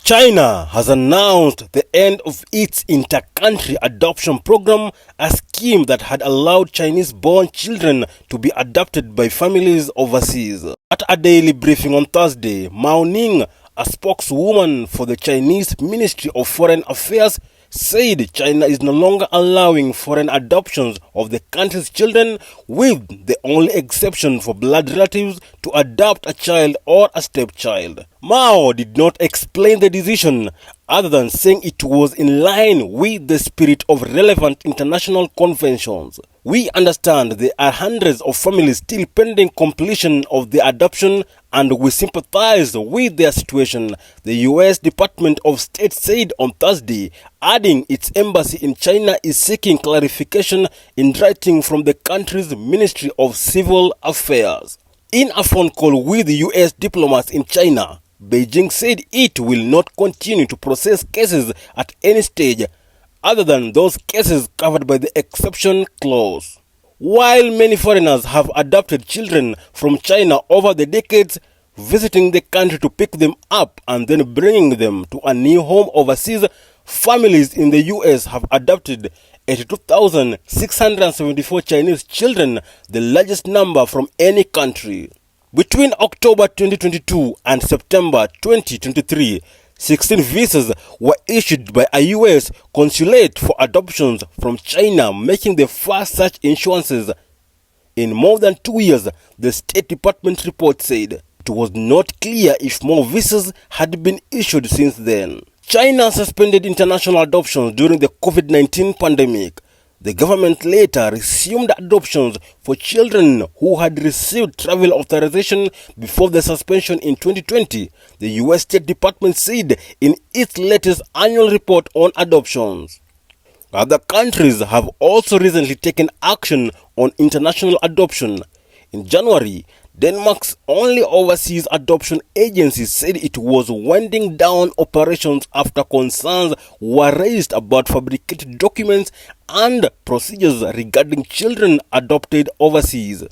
China has announced the end of its inter-country adoption program, a scheme that had allowed Chinese-born children to be adopted by families overseas. At a daily briefing on Thursday, Mao Ning, a spokeswoman for the Chinese Ministry of Foreign Affairs, said China is no longer allowing foreign adoptions of the country's children, with the only exception for blood relatives to adopt a child or a stepchild. Mao did not explain the decision other than saying it was in line with the spirit of relevant international conventions. We understand there are hundreds of families still pending completion of the adoption, and we sympathize with their situation, the U.S. Department of State said on Thursday, adding its embassy in China is seeking clarification in writing from the country's Ministry of Civil Affairs. In a phone call with the U.S. diplomats in China, Beijing said it will not continue to process cases at any stage other than those cases covered by the exception clause. While many foreigners have adopted children from China over the decades, visiting the country to pick them up and then bringing them to a new home overseas, families in the U.S. have adopted 82,674 Chinese children, the largest number from any country. Between October 2022 and September 2023, 16 visas were issued by a U.S. consulate for adoptions from China, making the first such issuances in more than 2 years, the State Department report said. It was not clear if more visas had been issued since then. China suspended international adoptions during the COVID-19 pandemic. The government later resumed adoptions for children who had received travel authorization before the suspension in 2020, the U.S. State Department said in its latest annual report on adoptions. Other countries have also recently taken action on international adoption. In January, Denmark's only overseas adoption agency said it was winding down operations after concerns were raised about fabricated documents and procedures regarding children adopted overseas.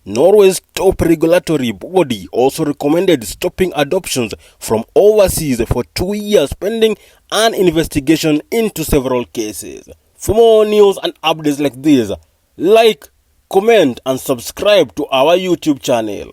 Norway's top regulatory body also recommended stopping adoptions from overseas for 2 years pending an investigation into several cases. For more news and updates like this, like, comment and subscribe to our YouTube channel.